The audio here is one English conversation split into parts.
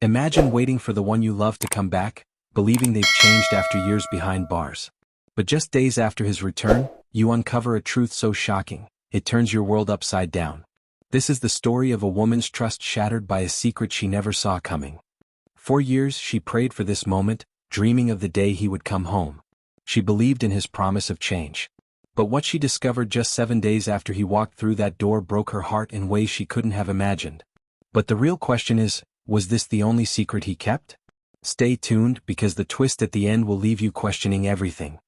Imagine waiting for the one you love to come back, believing they've changed after years behind bars. But just days after his return, you uncover a truth so shocking, it turns your world upside down. This is the story of a woman's trust shattered by a secret she never saw coming. For years she prayed for this moment, dreaming of the day he would come home. She believed in his promise of change. But what she discovered just 7 days after he walked through that door broke her heart in ways she couldn't have imagined. But the real question is, was this the only secret he kept? Stay tuned because the twist at the end will leave you questioning everything.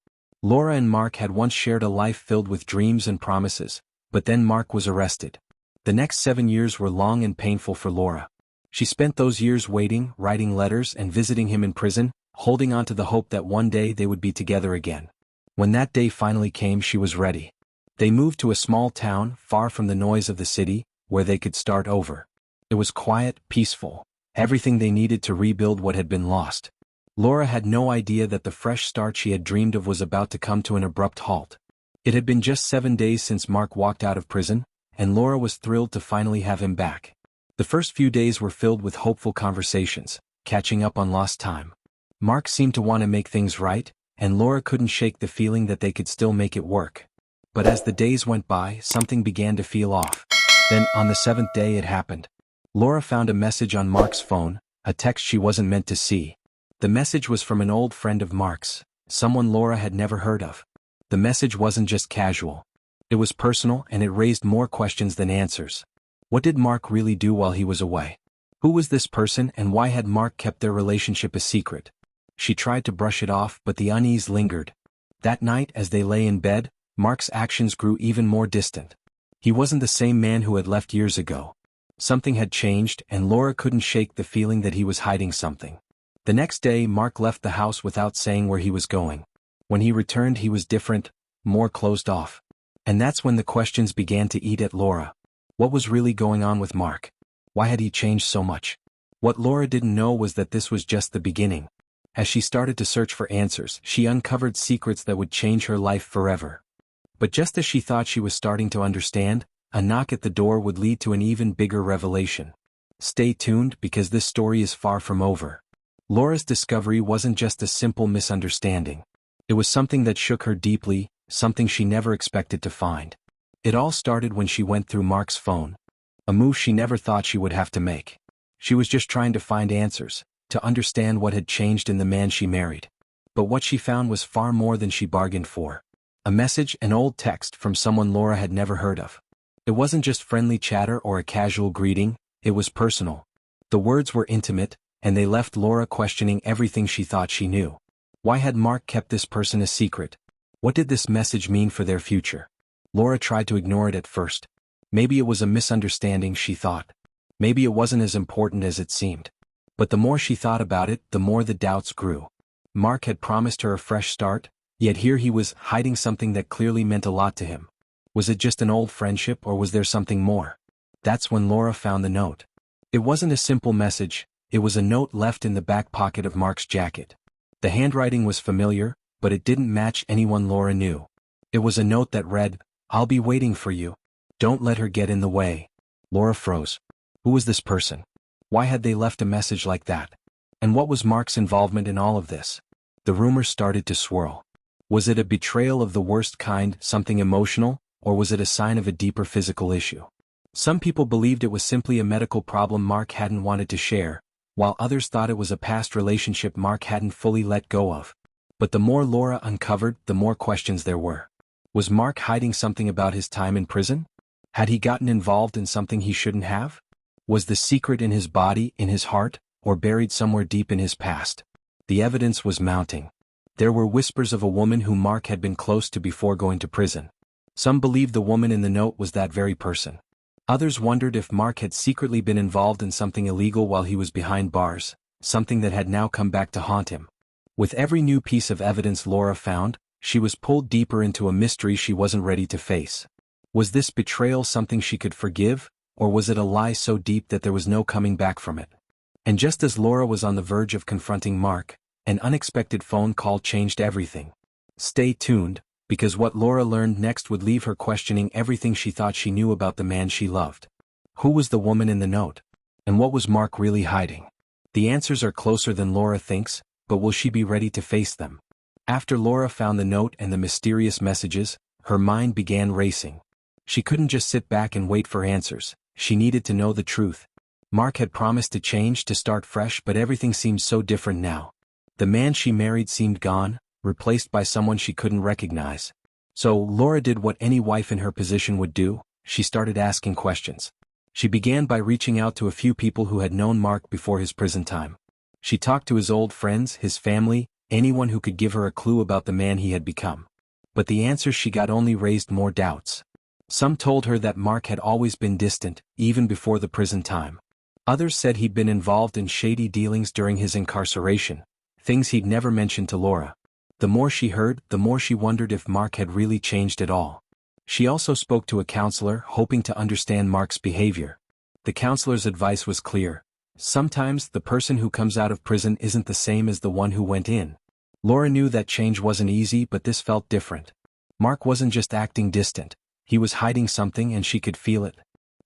Laura and Mark had once shared a life filled with dreams and promises, but then Mark was arrested. The next 7 years were long and painful for Laura. She spent those years waiting, writing letters and visiting him in prison, holding on to the hope that one day they would be together again. When that day finally came, she was ready. They moved to a small town, far from the noise of the city, where they could start over. It was quiet, peaceful, everything they needed to rebuild what had been lost. Laura had no idea that the fresh start she had dreamed of was about to come to an abrupt halt. It had been just 7 days since Mark walked out of prison, and Laura was thrilled to finally have him back. The first few days were filled with hopeful conversations, catching up on lost time. Mark seemed to want to make things right, and Laura couldn't shake the feeling that they could still make it work. But as the days went by, something began to feel off. Then, on the 7th day, it happened. Laura found a message on Mark's phone, a text she wasn't meant to see. The message was from an old friend of Mark's, someone Laura had never heard of. The message wasn't just casual. It was personal and it raised more questions than answers. What did Mark really do while he was away? Who was this person and why had Mark kept their relationship a secret? She tried to brush it off, but the unease lingered. That night, as they lay in bed, Mark's actions grew even more distant. He wasn't the same man who had left years ago. Something had changed, and Laura couldn't shake the feeling that he was hiding something. The next day, Mark left the house without saying where he was going. When he returned, he was different, more closed off. And that's when the questions began to eat at Laura. What was really going on with Mark? Why had he changed so much? What Laura didn't know was that this was just the beginning. As she started to search for answers, she uncovered secrets that would change her life forever. But just as she thought she was starting to understand, a knock at the door would lead to an even bigger revelation. Stay tuned because this story is far from over. Laura's discovery wasn't just a simple misunderstanding. It was something that shook her deeply, something she never expected to find. It all started when she went through Mark's phone. A move she never thought she would have to make. She was just trying to find answers, to understand what had changed in the man she married. But what she found was far more than she bargained for. A message, an old text from someone Laura had never heard of. It wasn't just friendly chatter or a casual greeting, it was personal. The words were intimate, and they left Laura questioning everything she thought she knew. Why had Mark kept this person a secret? What did this message mean for their future? Laura tried to ignore it at first. Maybe it was a misunderstanding, she thought. Maybe it wasn't as important as it seemed. But the more she thought about it, the more the doubts grew. Mark had promised her a fresh start, yet here he was hiding something that clearly meant a lot to him. Was it just an old friendship or was there something more? That's when Laura found the note. It wasn't a simple message, it was a note left in the back pocket of Mark's jacket. The handwriting was familiar, but it didn't match anyone Laura knew. It was a note that read, "I'll be waiting for you. Don't let her get in the way." Laura froze. Who was this person? Why had they left a message like that? And what was Mark's involvement in all of this? The rumors started to swirl. Was it a betrayal of the worst kind, something emotional? Or was it a sign of a deeper physical issue? Some people believed it was simply a medical problem Mark hadn't wanted to share, while others thought it was a past relationship Mark hadn't fully let go of. But the more Laura uncovered, the more questions there were. Was Mark hiding something about his time in prison? Had he gotten involved in something he shouldn't have? Was the secret in his body, in his heart, or buried somewhere deep in his past? The evidence was mounting. There were whispers of a woman who Mark had been close to before going to prison. Some believed the woman in the note was that very person. Others wondered if Mark had secretly been involved in something illegal while he was behind bars, something that had now come back to haunt him. With every new piece of evidence Laura found, she was pulled deeper into a mystery she wasn't ready to face. Was this betrayal something she could forgive, or was it a lie so deep that there was no coming back from it? And just as Laura was on the verge of confronting Mark, an unexpected phone call changed everything. Stay tuned, because what Laura learned next would leave her questioning everything she thought she knew about the man she loved. Who was the woman in the note? And what was Mark really hiding? The answers are closer than Laura thinks, but will she be ready to face them? After Laura found the note and the mysterious messages, her mind began racing. She couldn't just sit back and wait for answers, she needed to know the truth. Mark had promised to change, to start fresh, but everything seemed so different now. The man she married seemed gone, replaced by someone she couldn't recognize. So Laura did what any wife in her position would do, she started asking questions. She began by reaching out to a few people who had known Mark before his prison time. She talked to his old friends, his family, anyone who could give her a clue about the man he had become. But the answers she got only raised more doubts. Some told her that Mark had always been distant, even before the prison time. Others said he'd been involved in shady dealings during his incarceration, things he'd never mentioned to Laura. The more she heard, the more she wondered if Mark had really changed at all. She also spoke to a counselor, hoping to understand Mark's behavior. The counselor's advice was clear. Sometimes the person who comes out of prison isn't the same as the one who went in. Laura knew that change wasn't easy, but this felt different. Mark wasn't just acting distant. He was hiding something, and she could feel it.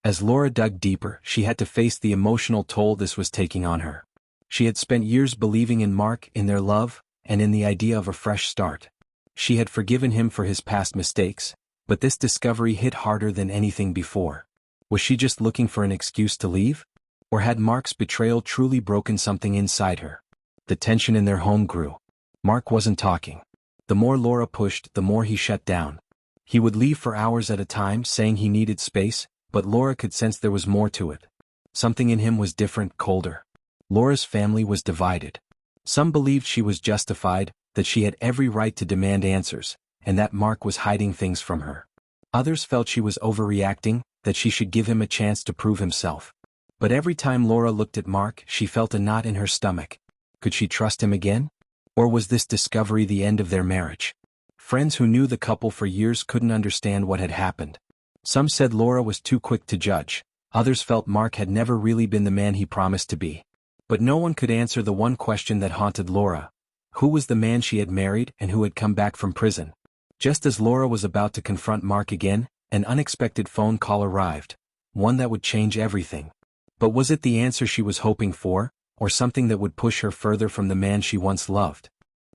As Laura dug deeper, she had to face the emotional toll this was taking on her. She had spent years believing in Mark, in their love, and in the idea of a fresh start. She had forgiven him for his past mistakes, but this discovery hit harder than anything before. Was she just looking for an excuse to leave? Or had Mark's betrayal truly broken something inside her? The tension in their home grew. Mark wasn't talking. The more Laura pushed, the more he shut down. He would leave for hours at a time, saying he needed space, but Laura could sense there was more to it. Something in him was different, colder. Laura's family was divided. Some believed she was justified, that she had every right to demand answers, and that Mark was hiding things from her. Others felt she was overreacting, that she should give him a chance to prove himself. But every time Laura looked at Mark, she felt a knot in her stomach. Could she trust him again? Or was this discovery the end of their marriage? Friends who knew the couple for years couldn't understand what had happened. Some said Laura was too quick to judge. Others felt Mark had never really been the man he promised to be. But no one could answer the one question that haunted Laura. Who was the man she had married and who had come back from prison? Just as Laura was about to confront Mark again, an unexpected phone call arrived. One that would change everything. But was it the answer she was hoping for, or something that would push her further from the man she once loved?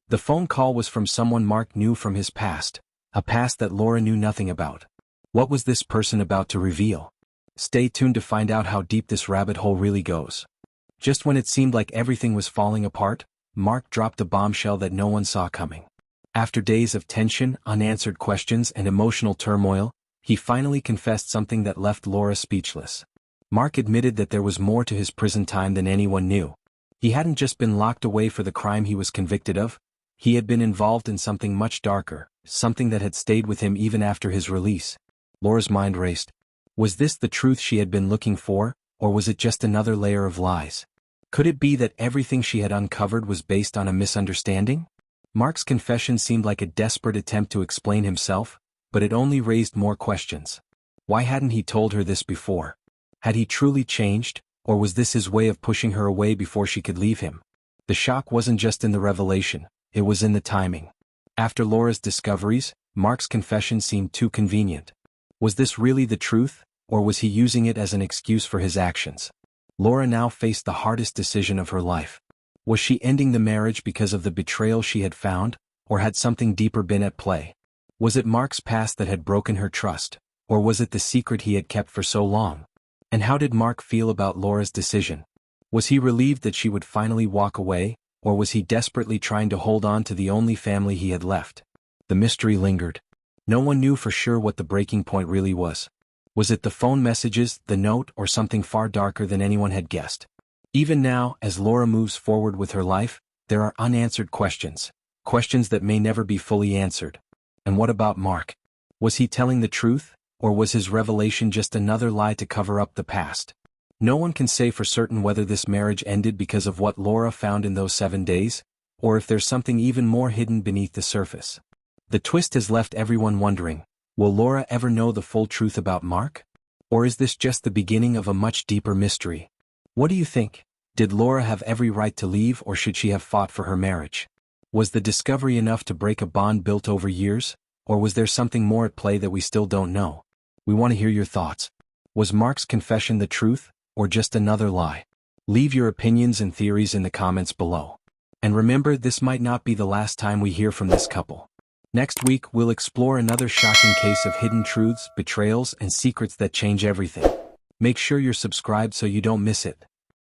The phone call was from someone Mark knew from his past, a past that Laura knew nothing about. What was this person about to reveal? Stay tuned to find out how deep this rabbit hole really goes. Just when it seemed like everything was falling apart, Mark dropped a bombshell that no one saw coming. After days of tension, unanswered questions, and emotional turmoil, he finally confessed something that left Laura speechless. Mark admitted that there was more to his prison time than anyone knew. He hadn't just been locked away for the crime he was convicted of. He had been involved in something much darker, something that had stayed with him even after his release. Laura's mind raced. Was this the truth she had been looking for, or was it just another layer of lies? Could it be that everything she had uncovered was based on a misunderstanding? Mark's confession seemed like a desperate attempt to explain himself, but it only raised more questions. Why hadn't he told her this before? Had he truly changed, or was this his way of pushing her away before she could leave him? The shock wasn't just in the revelation, it was in the timing. After Laura's discoveries, Mark's confession seemed too convenient. Was this really the truth, or was he using it as an excuse for his actions? Laura now faced the hardest decision of her life. Was she ending the marriage because of the betrayal she had found, or had something deeper been at play? Was it Mark's past that had broken her trust, or was it the secret he had kept for so long? And how did Mark feel about Laura's decision? Was he relieved that she would finally walk away, or was he desperately trying to hold on to the only family he had left? The mystery lingered. No one knew for sure what the breaking point really was. Was it the phone messages, the note, or something far darker than anyone had guessed? Even now, as Laura moves forward with her life, there are unanswered questions. Questions that may never be fully answered. And what about Mark? Was he telling the truth, or was his revelation just another lie to cover up the past? No one can say for certain whether this marriage ended because of what Laura found in those 7 days, or if there's something even more hidden beneath the surface. The twist has left everyone wondering, will Laura ever know the full truth about Mark? Or is this just the beginning of a much deeper mystery? What do you think? Did Laura have every right to leave, or should she have fought for her marriage? Was the discovery enough to break a bond built over years, or was there something more at play that we still don't know? We want to hear your thoughts. Was Mark's confession the truth, or just another lie? Leave your opinions and theories in the comments below. And remember, this might not be the last time we hear from this couple. Next week, we'll explore another shocking case of hidden truths, betrayals, and secrets that change everything. Make sure you're subscribed so you don't miss it.